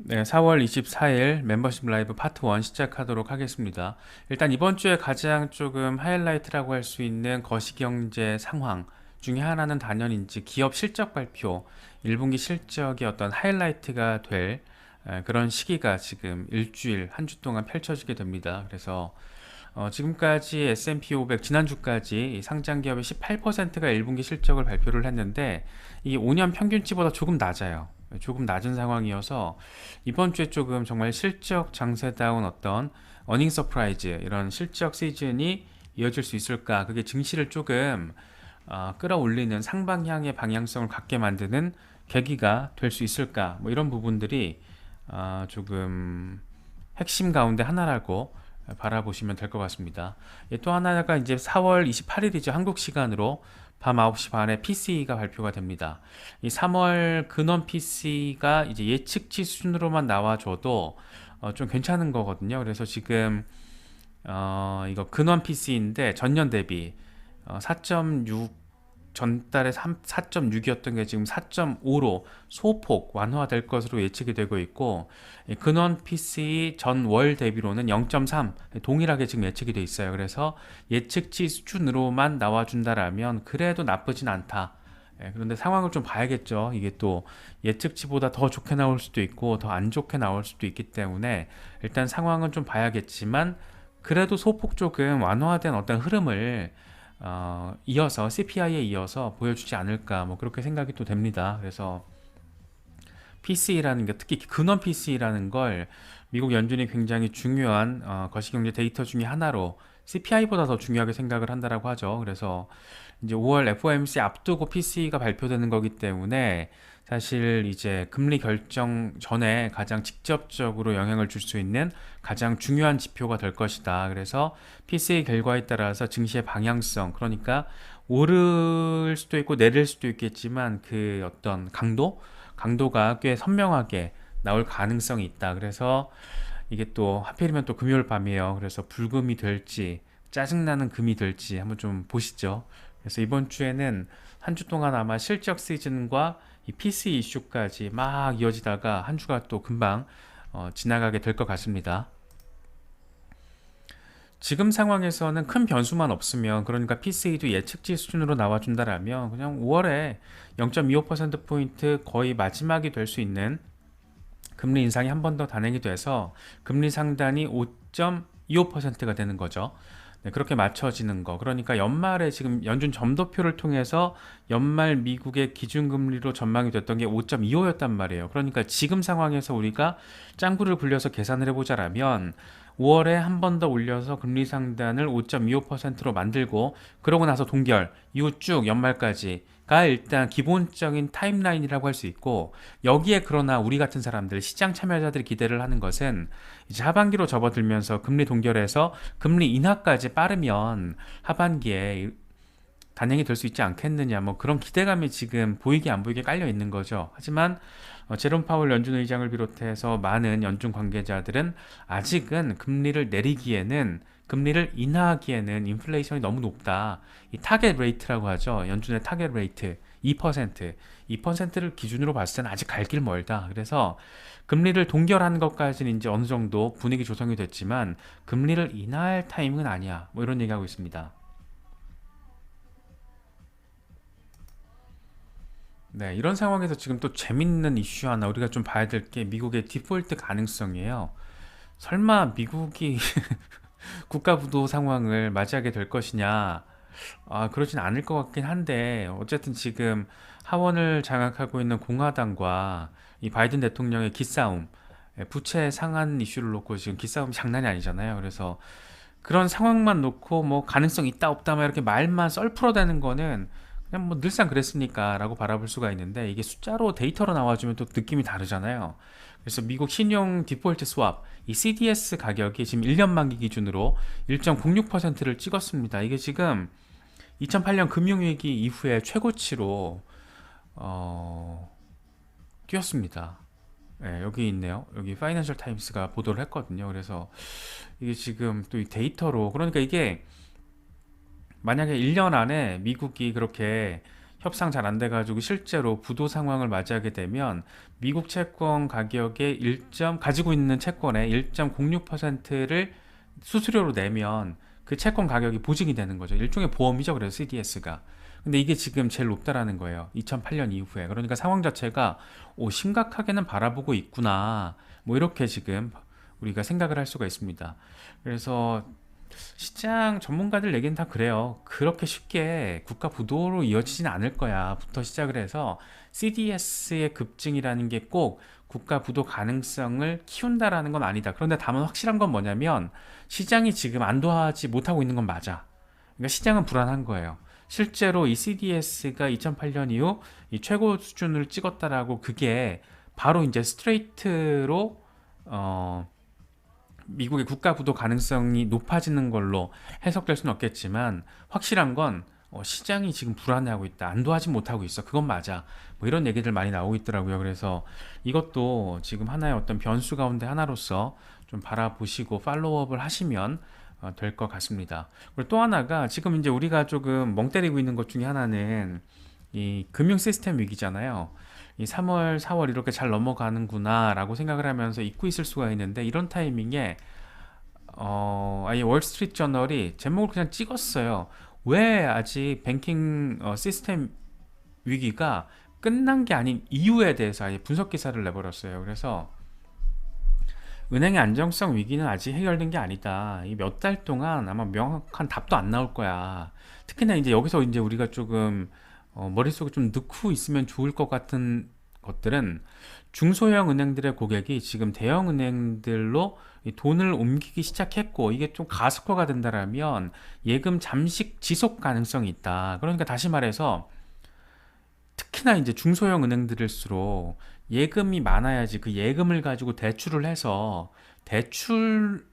네, 4월 24일 멤버십 라이브 파트 1 시작하도록 하겠습니다. 일단 이번 주에 가장 조금 하이라이트라고 할 수 있는 거시경제 상황 중에 하나는 단연인지 기업 실적 발표, 1분기 실적의 어떤 하이라이트가 될 그런 시기가 지금 일주일, 한 주 동안 펼쳐지게 됩니다. 그래서 지금까지 S&P 500 지난주까지 상장 기업의 18%가 1분기 실적을 발표를 했는데 이 5년 평균치보다 조금 낮아요. 조금 낮은 상황이어서 이번 주에 조금 정말 실적 장세다운 어떤 어닝 서프라이즈 이런 실적 시즌이 이어질 수 있을까? 그게 증시를 조금 끌어올리는 상방향의 방향성을 갖게 만드는 계기가 될 수 있을까? 뭐 이런 부분들이 조금 핵심 가운데 하나라고 바라보시면 될 것 같습니다. 또 하나가 이제 4월 28일이죠. 한국 시간으로 밤 9시 반에 PCE가 발표가 됩니다. 이 3월 근원 PC가 이제 예측치 수준으로만 나와줘도 좀 괜찮은 거거든요. 그래서 지금 이거 근원 PC인데 전년 대비 4.6 전달에 4.6이었던 게 지금 4.5로 소폭 완화될 것으로 예측이 되고 있고 근원 PC 전월 대비로는 0.3 동일하게 지금 예측이 돼 있어요. 그래서 예측치 수준으로만 나와준다라면 그래도 나쁘진 않다. 그런데 상황을 좀 봐야겠죠. 이게 또 예측치보다 더 좋게 나올 수도 있고 더 안 좋게 나올 수도 있기 때문에 일단 상황은 좀 봐야겠지만 그래도 소폭 조금 완화된 어떤 흐름을 이어서 CPI에 이어서 보여주지 않을까 뭐 그렇게 생각이 또 됩니다. 그래서 PC라는 게 특히 근원 PC라는 걸 미국 연준이 굉장히 중요한 거시경제 데이터 중에 하나로 CPI보다 더 중요하게 생각을 한다라고 하죠. 그래서 이제 5월 FOMC 앞두고 PC가 발표되는 거기 때문에 사실 이제 금리 결정 전에 가장 직접적으로 영향을 줄 수 있는 가장 중요한 지표가 될 것이다. 그래서 PC의 결과에 따라서 증시의 방향성, 그러니까 오를 수도 있고 내릴 수도 있겠지만 그 어떤 강도가 꽤 선명하게 나올 가능성이 있다. 그래서 이게 또 하필이면 또 금요일 밤이에요. 그래서 불금이 될지 짜증나는 금이 될지 한번 좀 보시죠. 그래서 이번 주에는 한 주 동안 아마 실적 시즌과 이 PC 이슈까지 막 이어지다가 한 주가 또 금방 지나가게 될 것 같습니다. 지금 상황에서는 큰 변수만 없으면 그러니까 PC도 예측치 수준으로 나와준다라면 그냥 5월에 0.25%포인트 거의 마지막이 될 수 있는 금리 인상이 한 번 더 단행이 돼서 금리 상단이 5.25%가 되는 거죠. 네, 그렇게 맞춰지는 거. 그러니까 연말에 지금 연준 점도표를 통해서 연말 미국의 기준금리로 전망이 됐던 게 5.25였단 말이에요. 그러니까 지금 상황에서 우리가 짱구를 굴려서 계산을 해보자라면 5월에 한 번 더 올려서 금리 상단을 5.25%로 만들고 그러고 나서 동결 이후 쭉 연말까지가 일단 기본적인 타임라인이라고 할 수 있고 여기에 그러나 우리 같은 사람들 시장 참여자들이 기대를 하는 것은 이제 하반기로 접어들면서 금리 동결해서 금리 인하까지 빠르면 하반기에 단행이 될 수 있지 않겠느냐 뭐 그런 기대감이 지금 보이게 안 보이게 깔려 있는 거죠. 하지만 제롬 파월 연준 의장을 비롯해서 많은 연준 관계자들은 아직은 금리를 인하하기에는 인플레이션이 너무 높다. 이 타겟 레이트라고 하죠. 연준의 타겟 레이트 2%를 기준으로 봤을 때는 아직 갈 길 멀다. 그래서 금리를 동결하는 것까지는 이제 어느 정도 분위기 조성이 됐지만 금리를 인하할 타이밍은 아니야. 뭐 이런 얘기하고 있습니다. 네, 이런 상황에서 지금 또 재밌는 이슈 하나 우리가 좀 봐야 될 게 미국의 디폴트 가능성이에요. 설마 미국이 국가 부도 상황을 맞이하게 될 것이냐? 그러진 않을 것 같긴 한데 어쨌든 지금 하원을 장악하고 있는 공화당과 이 바이든 대통령의 기싸움, 부채 상한 이슈를 놓고 지금 기싸움이 장난이 아니잖아요. 그래서 그런 상황만 놓고 뭐 가능성 있다 없다 막 이렇게 말만 썰풀어대는 거는 그냥 뭐 늘상 그랬으니까라고 바라볼 수가 있는데 이게 숫자로 데이터로 나와주면 또 느낌이 다르잖아요. 그래서 미국 신용 디폴트 스왑 이 CDS 가격이 지금 1년 만기 기준으로 1.06%를 찍었습니다. 이게 지금 2008년 금융위기 이후에 최고치로 어, 뛰었습니다. 네, 여기 있네요. 여기 파이낸셜 타임스가 보도를 했거든요. 그래서 이게 지금 또 이 데이터로 그러니까 이게 만약에 1년 안에 미국이 그렇게 협상 잘 안 돼가지고 실제로 부도 상황을 맞이하게 되면 미국 채권 가격의 가지고 있는 채권의 1.06%를 수수료로 내면 그 채권 가격이 보증이 되는 거죠. 일종의 보험이죠. 그래서 CDS가. 근데 이게 지금 제일 높다라는 거예요. 2008년 이후에. 그러니까 상황 자체가 심각하게는 바라보고 있구나. 뭐 이렇게 지금 우리가 생각을 할 수가 있습니다. 그래서 시장 전문가들 얘기는 다 그래요. 그렇게 쉽게 국가 부도로 이어지진 않을 거야. 부터 시작을 해서 CDS의 급증이라는 게 꼭 국가 부도 가능성을 키운다라는 건 아니다. 그런데 다만 확실한 건 뭐냐면 시장이 지금 안도하지 못하고 있는 건 맞아. 그러니까 시장은 불안한 거예요. 실제로 이 CDS가 2008년 이후 이 최고 수준을 찍었다라고 그게 바로 이제 스트레이트로 미국의 국가 부도 가능성이 높아지는 걸로 해석될 수는 없겠지만 확실한 건 시장이 지금 불안해하고 있다. 안도하지 못하고 있어. 그건 맞아. 뭐 이런 얘기들 많이 나오고 있더라고요. 그래서 이것도 지금 하나의 어떤 변수 가운데 하나로서 좀 바라보시고 팔로우업을 하시면 될 것 같습니다. 그리고 또 하나가 지금 이제 우리가 조금 멍 때리고 있는 것 중에 하나는 이 금융 시스템 위기잖아요. 이 3월, 4월 이렇게 잘 넘어가는구나 라고 생각을 하면서 잊고 있을 수가 있는데 이런 타이밍에 아예 월스트리트 저널이 제목을 그냥 찍었어요. 왜 아직 뱅킹 시스템 위기가 끝난 게 아닌 이유에 대해서 아예 분석 기사를 내버렸어요. 그래서 은행의 안정성 위기는 아직 해결된 게 아니다. 이 몇 달 동안 아마 명확한 답도 안 나올 거야. 특히나 이제 여기서 이제 우리가 조금 머릿속에 좀 넣고 있으면 좋을 것 같은 것들은 중소형 은행들의 고객이 지금 대형 은행들로 이 돈을 옮기기 시작했고 이게 좀 가속화가 된다라면 예금 잠식 지속 가능성이 있다. 그러니까 다시 말해서 특히나 이제 중소형 은행들일수록 예금이 많아야지 그 예금을 가지고 대출을 해서 대출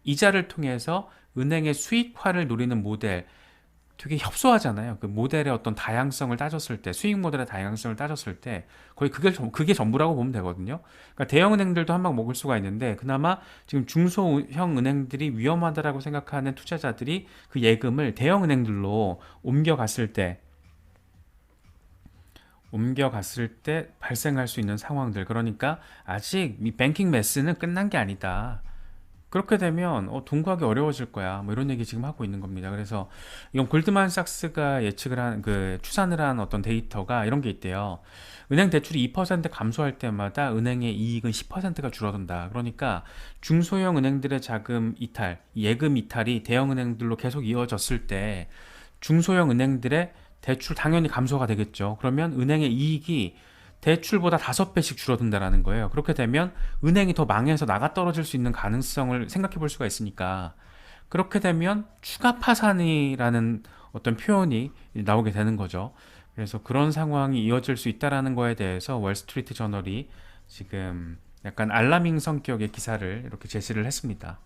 이자를 통해서 은행의 수익화를 노리는 모델 되게 협소하잖아요. 그 모델의 어떤 다양성을 따졌을 때, 수익 모델의 다양성을 따졌을 때 거의 그게 전부라고 보면 되거든요. 그러니까 대형 은행들도 한 방 먹을 수가 있는데 그나마 지금 중소형 은행들이 위험하다라고 생각하는 투자자들이 그 예금을 대형 은행들로 옮겨갔을 때 발생할 수 있는 상황들. 그러니까 아직 이 뱅킹 매스는 끝난 게 아니다. 그렇게 되면 돈 구하기 어려워질 거야. 뭐 이런 얘기 지금 하고 있는 겁니다. 그래서 이건 골드만삭스가 예측을 한 그 추산을 한 어떤 데이터가 이런 게 있대요. 은행 대출이 2% 감소할 때마다 은행의 이익은 10%가 줄어든다. 그러니까 중소형 은행들의 자금 이탈, 예금 이탈이 대형 은행들로 계속 이어졌을 때 중소형 은행들의 대출 당연히 감소가 되겠죠. 그러면 은행의 이익이 대출보다 5배씩 줄어든다라는 거예요. 그렇게 되면 은행이 더 망해서 나가 떨어질 수 있는 가능성을 생각해 볼 수가 있으니까 그렇게 되면 추가 파산이라는 어떤 표현이 나오게 되는 거죠. 그래서 그런 상황이 이어질 수 있다라는 거에 대해서 월스트리트 저널이 지금 약간 알라밍 성격의 기사를 이렇게 제시를 했습니다.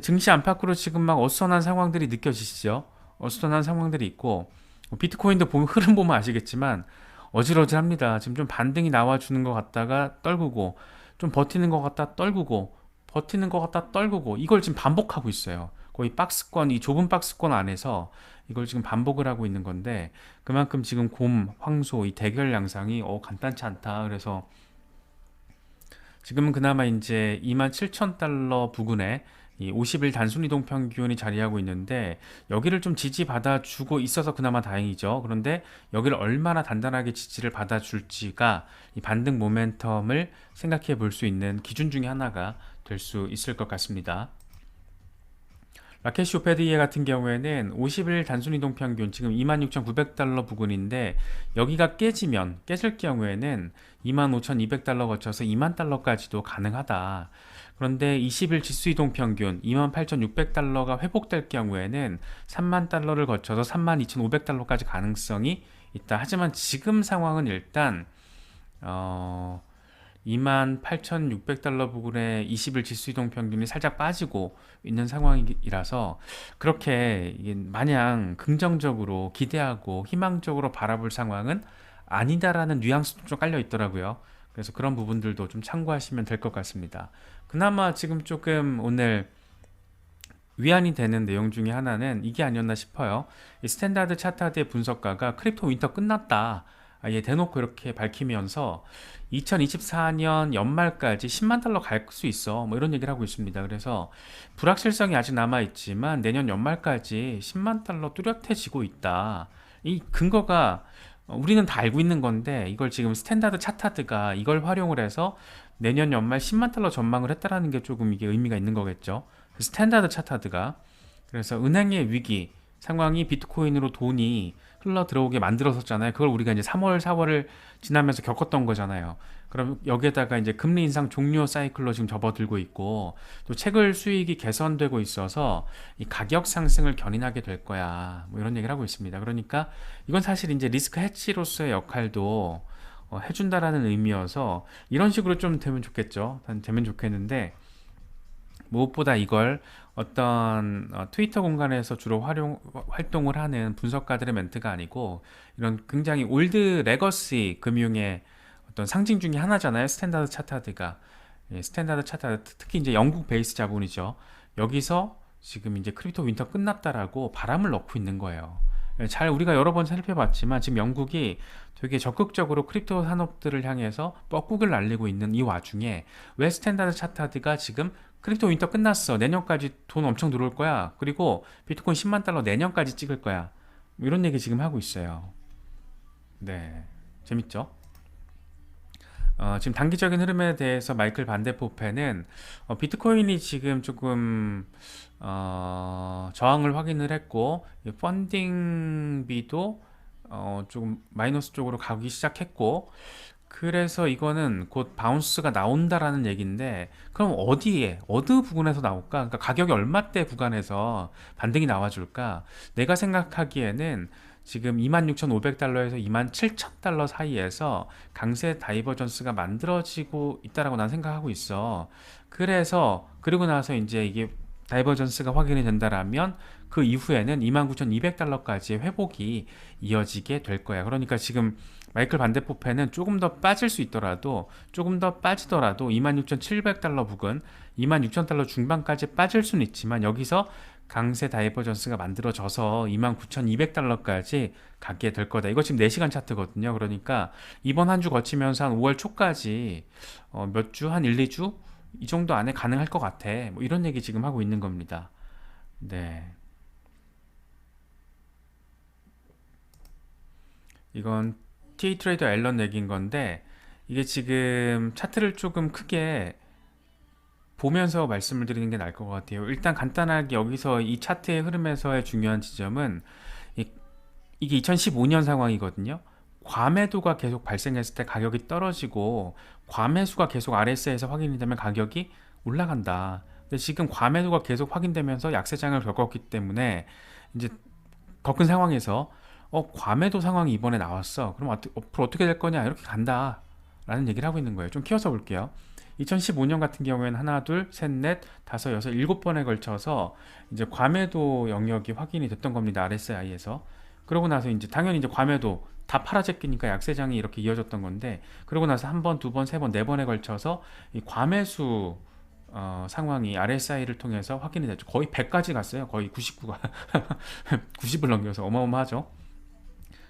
증시 안팎으로 지금 막 어수선한 상황들이 느껴지시죠? 어수선한 상황들이 있고 비트코인도 보면 흐름 보면 아시겠지만 어질어질합니다. 지금 좀 반등이 나와주는 것 같다가 떨구고 좀 버티는 것 같다 떨구고 버티는 것 같다 떨구고 이걸 지금 반복하고 있어요. 거의 박스권, 이 좁은 박스권 안에서 이걸 지금 반복을 하고 있는 건데 그만큼 지금 황소 이 대결 양상이 간단치 않다. 그래서 지금은 그나마 이제 27,000달러 부근에 이 50일 단순 이동 평균이 자리하고 있는데 여기를 좀 지지받아주고 있어서 그나마 다행이죠. 그런데 여기를 얼마나 단단하게 지지를 받아줄지가 이 반등 모멘텀을 생각해 볼 수 있는 기준 중에 하나가 될 수 있을 것 같습니다. 라케시 오페디에 같은 경우에는 50일 단순 이동 평균 지금 26,900달러 부근인데 여기가 깨질 경우에는 25,200달러 거쳐서 2만 달러까지도 가능하다. 그런데 20일 지수 이동 평균 28,600달러가 회복될 경우에는 3만 달러를 거쳐서 32,500달러까지 가능성이 있다. 하지만 지금 상황은 일단 28,600달러 부근에 20일 지수 이동 평균이 살짝 빠지고 있는 상황이라서 그렇게 마냥 긍정적으로 기대하고 희망적으로 바라볼 상황은 아니다라는 뉘앙스도 좀 깔려 있더라고요. 그래서 그런 부분들도 좀 참고하시면 될 것 같습니다. 그나마 지금 조금 오늘 위안이 되는 내용 중에 하나는 이게 아니었나 싶어요. 이 스탠다드 차타드의 분석가가 크립토 윈터 끝났다, 아예 대놓고 이렇게 밝히면서 2024년 연말까지 10만 달러 갈 수 있어, 뭐 이런 얘기를 하고 있습니다. 그래서 불확실성이 아직 남아 있지만 내년 연말까지 10만 달러 뚜렷해지고 있다. 이 근거가 우리는 다 알고 있는 건데, 이걸 지금 스탠다드 차타드가 이걸 활용을 해서 내년 연말 10만 달러 전망을 했다라는 게 조금 이게 의미가 있는 거겠죠. 스탠다드 차타드가. 그래서 은행의 위기 상황이 비트코인으로 돈이 흘러 들어오게 만들었었잖아요. 그걸 우리가 이제 3월, 4월을 지나면서 겪었던 거잖아요. 그럼 여기에다가 이제 금리 인상 종료 사이클로 지금 접어들고 있고, 또 채굴 수익이 개선되고 있어서 이 가격 상승을 견인하게 될 거야, 뭐 이런 얘기를 하고 있습니다. 그러니까 이건 사실 이제 리스크 해치로서의 역할도 해준다라는 의미여서 이런 식으로 좀 되면 좋겠죠. 되면 좋겠는데, 무엇보다 이걸 어떤 트위터 공간에서 주로 활동을 하는 분석가들의 멘트가 아니고, 이런 굉장히 올드 레거시 금융의 어떤 상징 중에 하나잖아요. 스탠다드 차타드가. 예, 스탠다드 차타드, 특히 이제 영국 베이스 자본이죠. 여기서 지금 이제 크립토 윈터 끝났다라고 바람을 넣고 있는 거예요. 예, 잘 우리가 여러 번 살펴봤지만 지금 영국이 되게 적극적으로 크립토 산업들을 향해서 뻐꾸기를 날리고 있는 이 와중에 왜 스탠다드 차타드가 지금 크립토 윈터 끝났어, 내년까지 돈 엄청 들어올 거야, 그리고 비트코인 10만 달러 내년까지 찍을 거야, 뭐 이런 얘기 지금 하고 있어요. 네, 재밌죠? 지금 단기적인 흐름에 대해서 마이클 반데포페는 비트코인이 지금 조금 저항을 확인을 했고, 이 펀딩비도 조금 마이너스 쪽으로 가기 시작했고, 그래서 이거는 곧 바운스가 나온다라는 얘기인데, 그럼 어디에 어느 부분에서 나올까? 그러니까 가격이 얼마대 구간에서 반등이 나와줄까? 내가 생각하기에는 지금 26,500달러에서 27,000달러 사이에서 강세 다이버전스가 만들어지고 있다라고 난 생각하고 있어. 그래서 그리고 나서 이제 이게 다이버전스가 확인이 된다라면 그 이후에는 29,200달러까지의 회복이 이어지게 될 거야. 그러니까 지금 마이클 반데포페는 조금 더 빠질 수 있더라도, 조금 더 빠지더라도 26,700달러 부근, 26,000달러 중반까지 빠질 수는 있지만 여기서 강세 다이버전스가 만들어져서 29,200달러까지 가게 될 거다. 이거 지금 4시간 차트거든요. 그러니까 이번 한 주 거치면서 한 5월 초까지 몇 주, 한 1, 2주 이 정도 안에 가능할 것 같아, 뭐 이런 얘기 지금 하고 있는 겁니다. 네, 이건 TA 트레이더 앨런 얘기인 건데, 이게 지금 차트를 조금 크게 보면서 말씀을 드리는 게 나을 것 같아요. 일단 간단하게 여기서 이 차트의 흐름에서의 중요한 지점은 이, 이게 2015년 상황이거든요. 과매도가 계속 발생했을 때 가격이 떨어지고, 과매수가 계속 RSI에서 확인이 되면 가격이 올라간다. 근데 지금 과매도가 계속 확인되면서 약세장을 겪었기 때문에 이제 더 큰 상황에서 과매도 상황이 이번에 나왔어, 그럼 앞으로 어떻게 될 거냐, 이렇게 간다 라는 얘기를 하고 있는 거예요. 좀 키워서 볼게요. 2015년 같은 경우에는 하나, 둘, 셋, 넷, 다섯, 여섯, 일곱 번에 걸쳐서 이제 과매도 영역이 확인이 됐던 겁니다. RSI에서. 그러고 나서 이제 당연히 이제 과매도 다 팔아제끼니까 약세장이 이렇게 이어졌던 건데, 그러고 나서 한 번, 두 번, 세 번, 네 번에 걸쳐서 이 과매수 상황이 RSI를 통해서 확인이 됐죠. 거의 100까지 갔어요. 거의 99가 90을 넘겨서 어마어마하죠.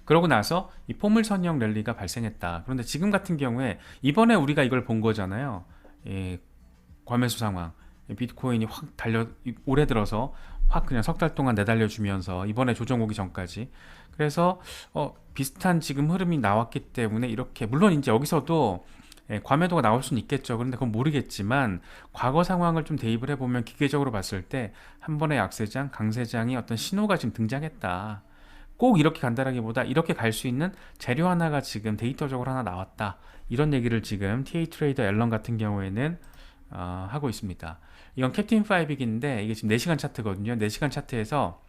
그러고 나서 이 포물선형 랠리가 발생했다. 그런데 지금 같은 경우에 이번에 우리가 이걸 본 거잖아요. 예, 과매수 상황. 비트코인이 확 올해 들어서 확 그냥 석 달 동안 내달려 주면서 이번에 조정 오기 전까지. 그래서 비슷한 지금 흐름이 나왔기 때문에 이렇게, 물론 이제 여기서도 과매도가 나올 수는 있겠죠. 그런데 그건 모르겠지만 과거 상황을 좀 대입을 해보면 기계적으로 봤을 때 한 번의 약세장, 강세장이 어떤 신호가 지금 등장했다. 꼭 이렇게 간다라기보다 이렇게 갈 수 있는 재료 하나가 지금 데이터적으로 하나 나왔다, 이런 얘기를 지금 TA 트레이더 앨런 같은 경우에는 하고 있습니다. 이건 캡틴 5빅인데 이게 지금 4시간 차트거든요. 4시간 차트에서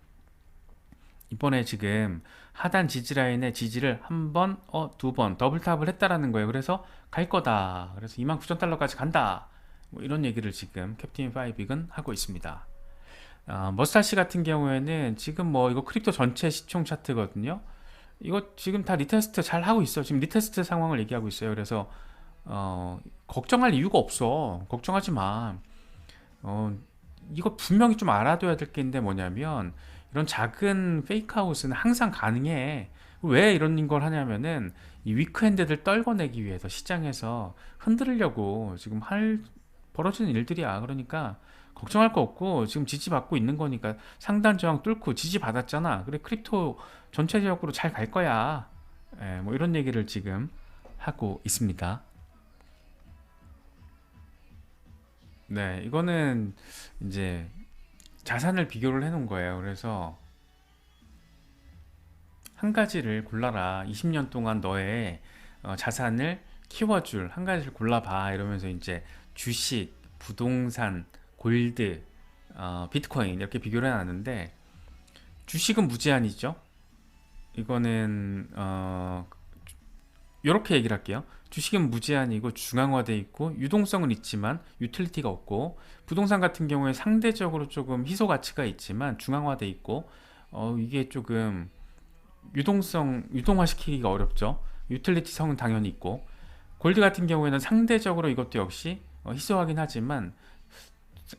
이번에 지금 하단 지지라인의 지지를 한 번, 두 번 더블탑을 했다라는 거예요. 그래서 갈 거다. 그래서 29,000달러까지 간다, 뭐 이런 얘기를 지금 캡틴 5빅은 하고 있습니다. 머스타시 같은 경우에는 지금 뭐 이거 크립토 전체 시총 차트거든요. 이거 지금 다 리테스트 잘 하고 있어. 지금 리테스트 상황을 얘기하고 있어요. 그래서 걱정할 이유가 없어. 걱정하지 마. 이거 분명히 좀 알아둬야 될 게 있는데 뭐냐면 이런 작은 페이크아웃은 항상 가능해. 왜 이런 걸 하냐면은 이 위크핸드들 떨궈내기 위해서 시장에서 흔들려고 지금 할 벌어지는 일들이야. 그러니까 걱정할 거 없고 지금 지지받고 있는 거니까 상단 저항 뚫고 지지받았잖아. 그래 크립토 전체적으로 잘 갈 거야. 예, 뭐 이런 얘기를 지금 하고 있습니다. 네, 이거는 이제 자산을 비교를 해 놓은 거예요. 그래서 한 가지를 골라라. 20년 동안 너의 자산을 키워줄 한 가지를 골라봐. 이러면서 이제 주식, 부동산, 골드, 비트코인 이렇게 비교를 해놨는데 주식은 무제한이죠. 이거는 이렇게 얘기를 할게요. 주식은 무제한이고 중앙화돼 있고 유동성은 있지만 유틸리티가 없고 부동산 같은 경우에 상대적으로 조금 희소 가치가 있지만 중앙화돼 있고 이게 조금 유동화시키기가 어렵죠. 유틸리티성은 당연히 있고 골드 같은 경우에는 상대적으로 이것도 역시 희소하긴 하지만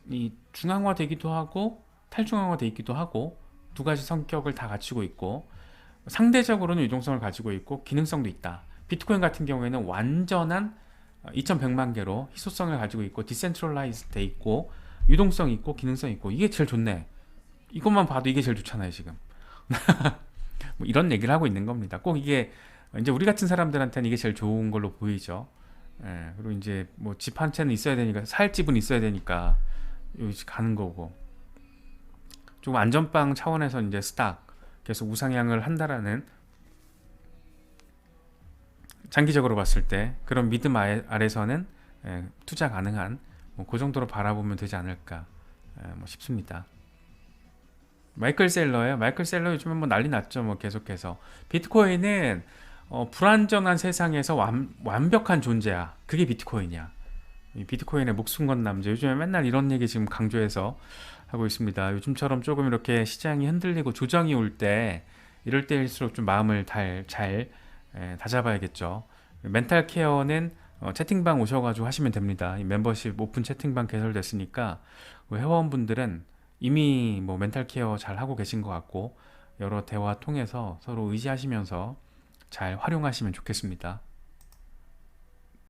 이 중앙화되기도 하고 탈중앙화돼 있기도 하고 두 가지 성격을 다 갖추고 있고 상대적으로는 유동성을 가지고 있고 기능성도 있다. 비트코인 같은 경우에는 완전한 2100만 개로 희소성을 가지고 있고 디센트럴라이즈 돼 있고 유동성 있고 기능성 있고 이게 제일 좋네. 이것만 봐도 이게 제일 좋잖아요 지금. 뭐 이런 얘기를 하고 있는 겁니다. 꼭 이게 이제 우리 같은 사람들한테는 이게 제일 좋은 걸로 보이죠. 예, 그리고 이제 뭐 집 한 채는 있어야 되니까 살 집은 있어야 되니까 여기 가는 거고 조금 안전빵 차원에서 이제 스탁 계속 우상향을 한다라는 장기적으로 봤을 때 그런 믿음 아래서는 투자 가능한 뭐그 정도로 바라보면 되지 않을까 뭐 싶습니다. 마이클 셀러예요. 마이클 셀러 요즘에 뭐 난리 났죠. 뭐 계속해서 비트코인은 불안정한 세상에서 완벽한 존재야. 그게 비트코인이야. 이 비트코인의 목숨 건 남자. 요즘에 맨날 이런 얘기 지금 강조해서 하고 있습니다. 요즘처럼 조금 이렇게 시장이 흔들리고 조정이 올 때 이럴 때일수록 좀 마음을 잘 다잡아야겠죠. 멘탈 케어는 채팅방 오셔가지고 하시면 됩니다. 이 멤버십 오픈 채팅방 개설됐으니까 회원분들은 이미 뭐 멘탈 케어 잘 하고 계신 것 같고 여러 대화 통해서 서로 의지하시면서 잘 활용하시면 좋겠습니다.